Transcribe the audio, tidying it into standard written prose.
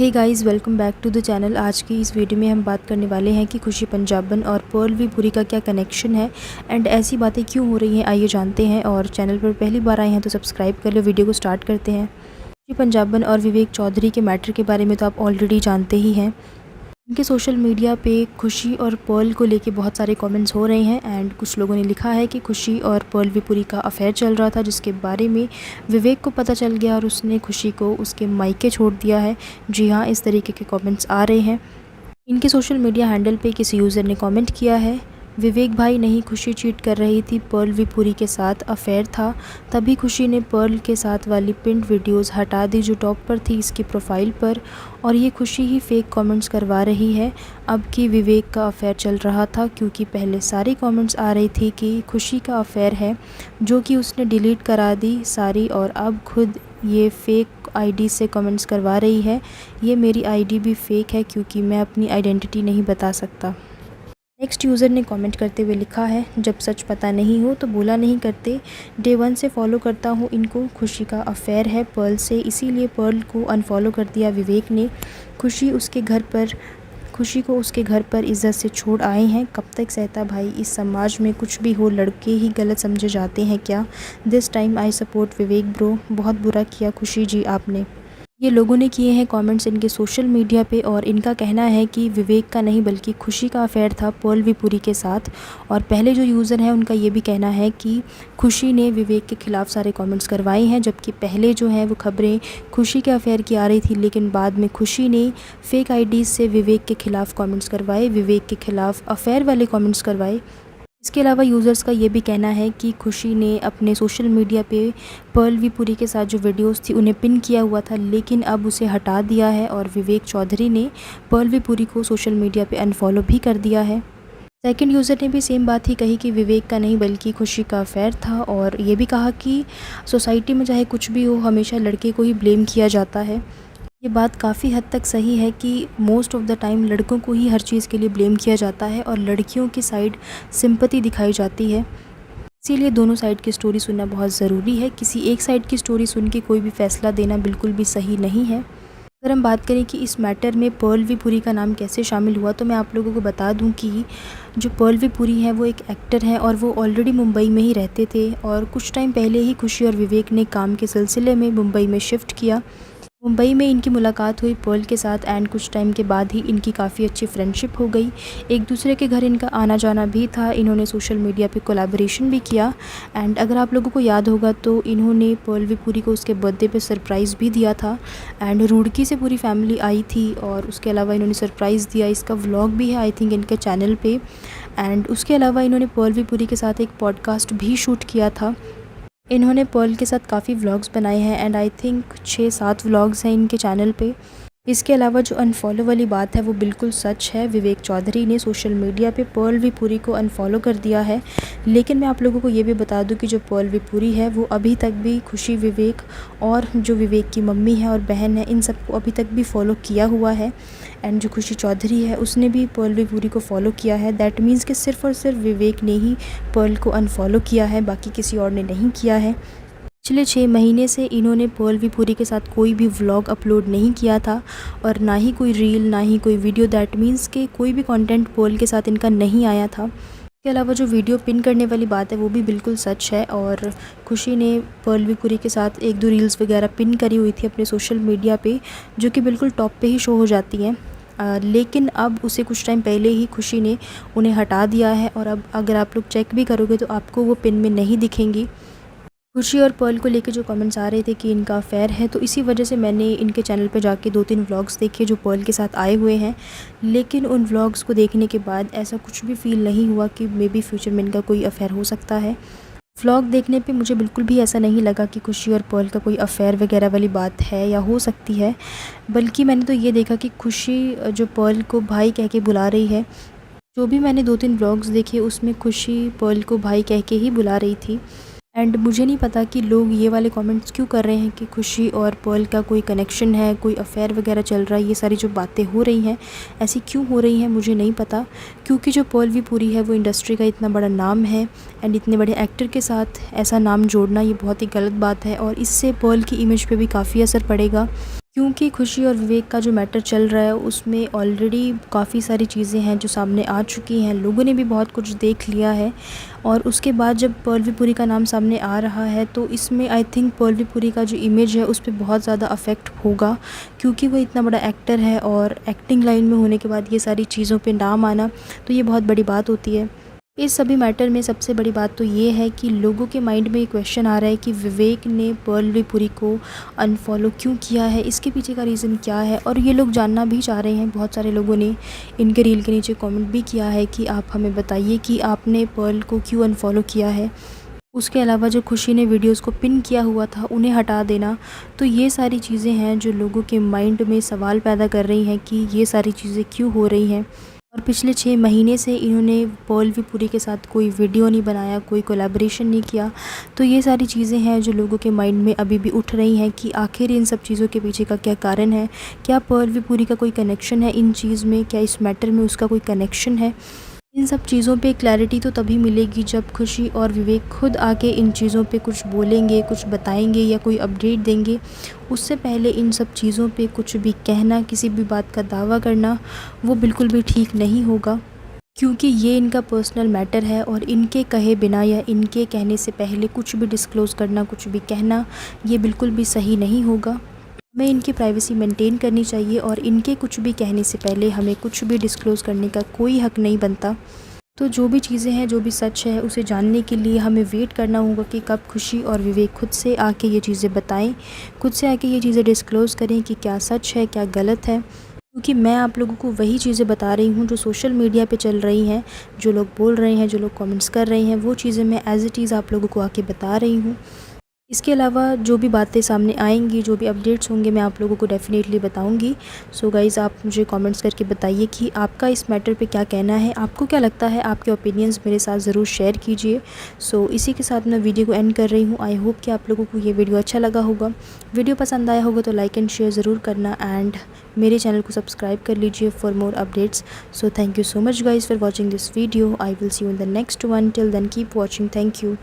Hey guys, welcome back to the channel. आज की इस वीडियो में हम बात करने वाले हैं कि खुशी पंजाबन और पर्ल वी पुरी का क्या कनेक्शन है एंड ऐसी बातें क्यों हो रही हैं, आइए जानते हैं। और चैनल पर पहली बार आए हैं तो सब्सक्राइब कर लो। वीडियो को स्टार्ट करते हैं। खुशी पंजाबन और विवेक चौधरी के मैटर के बारे में तो आप ऑलरेडी जानते ही हैं। उनके सोशल मीडिया पे खुशी और पर्ल को लेके बहुत सारे कमेंट्स हो रहे हैं एंड कुछ लोगों ने लिखा है कि खुशी और पर्ल विपुरी का अफेयर चल रहा था, जिसके बारे में विवेक को पता चल गया और उसने खुशी को उसके मायके छोड़ दिया है। जी हाँ, इस तरीके के कमेंट्स आ रहे हैं। इनके सोशल मीडिया हैंडल पे किसी यूज़र ने कमेंट किया है, विवेक भाई नहीं, खुशी चीट कर रही थी, पर्ल विपुरी के साथ अफेयर था, तभी खुशी ने पर्ल के साथ वाली पिंड वीडियोस हटा दी जो टॉप पर थी इसकी प्रोफाइल पर, और ये खुशी ही फेक कमेंट्स करवा रही है अब कि विवेक का अफेयर चल रहा था, क्योंकि पहले सारी कमेंट्स आ रही थी कि खुशी का अफेयर है, जो कि उसने डिलीट करा दी सारी, और अब खुद ये फेक आईडी से कमेंट्स करवा रही है। ये मेरी आईडी भी फेक है क्योंकि मैं अपनी आइडेंटिटी नहीं बता सकता। नेक्स्ट यूज़र ने कमेंट करते हुए लिखा है, जब सच पता नहीं हो तो बोला नहीं करते, डे 1 से फॉलो करता हूँ इनको, खुशी का अफेयर है पर्ल से, इसीलिए पर्ल को अनफॉलो कर दिया विवेक ने। खुशी को उसके घर पर इज़्ज़त से छोड़ आए हैं, कब तक सहता भाई, इस समाज में कुछ भी हो लड़के ही गलत समझे जाते हैं क्या। This time I support Vivek bro, बहुत बुरा किया खुशी जी आपने। ये लोगों ने किए हैं कमेंट्स इनके सोशल मीडिया पे, और इनका कहना है कि विवेक का नहीं बल्कि खुशी का अफेयर था पर्ल विपुरी के साथ। और पहले जो यूज़र हैं उनका ये भी कहना है कि खुशी ने विवेक के ख़िलाफ़ सारे कमेंट्स करवाए हैं, जबकि पहले जो है वो खबरें खुशी के अफेयर की आ रही थी, लेकिन बाद में खुशी ने फेक आईडीज़ से विवेक के ख़िलाफ़ कमेंट्स करवाए, विवेक के ख़िलाफ़ अफेयर वाले कमेंट्स करवाए। इसके अलावा यूज़र्स का ये भी कहना है कि खुशी ने अपने सोशल मीडिया पे पर्ल विपुरी के साथ जो वीडियोस थी उन्हें पिन किया हुआ था, लेकिन अब उसे हटा दिया है, और विवेक चौधरी ने पर्ल विपुरी को सोशल मीडिया पे अनफॉलो भी कर दिया है। सेकंड यूज़र ने भी सेम बात ही कही कि विवेक का नहीं बल्कि खुशी का अफेयर था, और ये भी कहा कि सोसाइटी में चाहे कुछ भी हो हमेशा लड़के को ही ब्लेम किया जाता है। ये बात काफ़ी हद तक सही है कि मोस्ट ऑफ़ द टाइम लड़कों को ही हर चीज़ के लिए ब्लेम किया जाता है और लड़कियों की साइड सिंपैथी दिखाई जाती है। इसीलिए दोनों साइड की स्टोरी सुनना बहुत ज़रूरी है। किसी एक साइड की स्टोरी सुन के कोई भी फ़ैसला देना बिल्कुल भी सही नहीं है। अगर हम बात करें कि इस मैटर में पर्ल विपुरी का नाम कैसे शामिल हुआ, तो मैं आप लोगों को बता दूं कि जो पर्ल विपुरी है वो एक एक्टर हैं और वो ऑलरेडी मुंबई में ही रहते थे, और कुछ टाइम पहले ही खुशी और विवेक ने काम के सिलसिले में मुंबई में शिफ्ट किया। मुंबई में इनकी मुलाकात हुई पर्ल के साथ एंड कुछ टाइम के बाद ही इनकी काफ़ी अच्छी फ्रेंडशिप हो गई। एक दूसरे के घर इनका आना जाना भी था। इन्होंने सोशल मीडिया पे कोलैबोरेशन भी किया, एंड अगर आप लोगों को याद होगा तो इन्होंने पर्ल विपुरी को उसके बर्थडे पे सरप्राइज़ भी दिया था, एंड रुड़की से पूरी फैमिली आई थी, और उसके अलावा इन्होंने सरप्राइज़ दिया। इसका व्लॉग भी है आई थिंक इनके चैनल पे, एंड उसके अलावा इन्होंने पर्ल विपुरी के साथ एक पॉडकास्ट भी शूट किया था। इन्होंने पर्ल के साथ काफ़ी व्लॉग्स बनाए हैं एंड आई थिंक 6-7 व्लॉग्स हैं इनके चैनल पे। इसके अलावा जो अनफॉलो वाली बात है वो बिल्कुल सच है। विवेक चौधरी ने सोशल मीडिया पे पर्ल विपुरी को अनफॉलो कर दिया है, लेकिन मैं आप लोगों को ये भी बता दूं कि जो पर्ल विपुरी है वो अभी तक भी खुशी, विवेक और जो विवेक की मम्मी है और बहन है, इन सबको अभी तक भी फॉलो किया हुआ है। एंड जो खुशी चौधरी है उसने भी पर्ल विपुरी को फॉलो किया है। दैट मीन्स कि सिर्फ़ और सिर्फ विवेक ने ही पर्ल को अनफॉलो किया है, बाकी किसी और ने नहीं किया है। पिछले 6 महीने से इन्होंने पर्ल विपुरी के साथ कोई भी व्लॉग अपलोड नहीं किया था, और ना ही कोई रील, ना ही कोई वीडियो। दैट मीन्स कि कोई भी कंटेंट पर्ल के साथ इनका नहीं आया था। इसके अलावा जो वीडियो पिन करने वाली बात है वो भी बिल्कुल सच है, और खुशी ने पर्ल विपुरी के साथ 1-2 रील्स वगैरह पिन करी हुई थी अपने सोशल मीडिया पे, जो कि बिल्कुल टॉप पे ही शो हो जाती हैं। लेकिन अब उसे कुछ टाइम पहले ही खुशी ने उन्हें हटा दिया है, और अब अगर आप लोग चेक भी करोगे तो आपको वो पिन में नहीं दिखेंगी। खुशी और पर्ल को लेके जो कमेंट्स आ रहे थे कि इनका अफेयर है, तो इसी वजह से मैंने इनके चैनल पे जाके 2-3 व्लॉग्स देखे जो पर्ल के साथ आए हुए हैं, लेकिन उन व्लॉग्स को देखने के बाद ऐसा कुछ भी फ़ील नहीं हुआ कि मे बी फ्यूचर में इनका कोई अफेयर हो सकता है। व्लॉग देखने पे मुझे बिल्कुल भी ऐसा नहीं लगा कि खुशी और पर्ल का कोई अफेयर वगैरह वाली बात है या हो सकती है, बल्कि मैंने तो ये देखा कि खुशी जो पर्ल को भाई कह के बुला रही है। जो भी मैंने 2-3 व्लॉग्स देखे उसमें खुशी पर्ल को भाई कह के ही बुला रही थी, एंड मुझे नहीं पता कि लोग ये वाले कमेंट्स क्यों कर रहे हैं कि खुशी और पर्ल का कोई कनेक्शन है, कोई अफेयर वगैरह चल रहा है। ये सारी जो बातें हो रही हैं ऐसी क्यों हो रही हैं मुझे नहीं पता, क्योंकि जो पर्ल विपुरी है वो इंडस्ट्री का इतना बड़ा नाम है, एंड इतने बड़े एक्टर के साथ ऐसा नाम जोड़ना ये बहुत ही गलत बात है, और इससे पर्ल की इमेज पे भी काफ़ी असर पड़ेगा। क्योंकि खुशी और विवेक का जो मैटर चल रहा है उसमें ऑलरेडी काफ़ी सारी चीज़ें हैं जो सामने आ चुकी हैं, लोगों ने भी बहुत कुछ देख लिया है। और उसके बाद जब पल्लवी पुरी का नाम सामने आ रहा है तो इसमें आई थिंक पल्लवी पुरी का जो इमेज है उस पे बहुत ज़्यादा अफेक्ट होगा, क्योंकि वो इतना बड़ा एक्टर है और एक्टिंग लाइन में होने के बाद ये सारी चीज़ों पे नाम आना तो ये बहुत बड़ी बात होती है। इस सभी मैटर में सबसे बड़ी बात तो ये है कि लोगों के माइंड में ये क्वेश्चन आ रहा है कि विवेक ने पल्लवी पुरी को अनफॉलो क्यों किया है, इसके पीछे का रीज़न क्या है। और ये लोग जानना भी चाह रहे हैं, बहुत सारे लोगों ने इनके रील के नीचे कमेंट भी किया है कि आप हमें बताइए कि आपने पर्ल को क्यों अनफॉलो किया है। उसके अलावा जो खुशी ने वीडियोस को पिन किया हुआ था उन्हें हटा देना, तो ये सारी चीज़ें हैं जो लोगों के माइंड में सवाल पैदा कर रही हैं कि ये सारी चीज़ें क्यों हो रही हैं। और पिछले 6 महीने से इन्होंने पल्लवी पुरी के साथ कोई वीडियो नहीं बनाया, कोई कोलैबोरेशन नहीं किया। तो ये सारी चीज़ें हैं जो लोगों के माइंड में अभी भी उठ रही हैं कि आखिर इन सब चीज़ों के पीछे का क्या कारण है। क्या पल्लवी पुरी का कोई कनेक्शन है इन चीज़ में, क्या इस मैटर में उसका कोई कनेक्शन है। इन सब चीज़ों पे क्लैरिटी तो तभी मिलेगी जब खुशी और विवेक खुद आके इन चीज़ों पे कुछ बोलेंगे, कुछ बताएंगे या कोई अपडेट देंगे। उससे पहले इन सब चीज़ों पे कुछ भी कहना, किसी भी बात का दावा करना वो बिल्कुल भी ठीक नहीं होगा, क्योंकि ये इनका पर्सनल मैटर है और इनके कहे बिना या इनके कहने से पहले कुछ भी डिस्क्लोज़ करना, कुछ भी कहना ये बिल्कुल भी सही नहीं होगा। हमें इनकी प्राइवेसी मेंटेन करनी चाहिए और इनके कुछ भी कहने से पहले हमें कुछ भी डिस्क्लोज़ करने का कोई हक़ नहीं बनता। तो जो भी चीज़ें हैं, जो भी सच है उसे जानने के लिए हमें वेट करना होगा कि कब खुशी और विवेक खुद से आके ये चीज़ें बताएं, खुद से आके ये चीज़ें डिस्क्लोज़ करें कि क्या सच है, क्या गलत है। क्योंकि मैं आप लोगों को वही चीज़ें बता रही हूँ जो सोशल मीडिया पे चल रही हैं, जो लोग बोल रहे हैं, जो लोग कमेंट्स कर रहे हैं, वो चीज़ें मैं एज़ इट इज़ आप लोगों को आके बता रही हूँ। इसके अलावा जो भी बातें सामने आएंगी, जो भी अपडेट्स होंगे मैं आप लोगों को डेफ़िनेटली बताऊंगी। सो गाइज़, आप मुझे कमेंट्स करके बताइए कि आपका इस मैटर पे क्या कहना है, आपको क्या लगता है, आपके ओपिनियंस मेरे साथ ज़रूर शेयर कीजिए। सो इसी के साथ मैं वीडियो को एंड कर रही हूँ। आई होप कि आप लोगों को ये वीडियो अच्छा लगा होगा। वीडियो पसंद आया होगा तो लाइक एंड शेयर ज़रूर करना एंड मेरे चैनल को सब्सक्राइब कर लीजिए for more updates. So thank you so much guys for watching this video. I will see you in the next one. Till then keep watching. Thank you.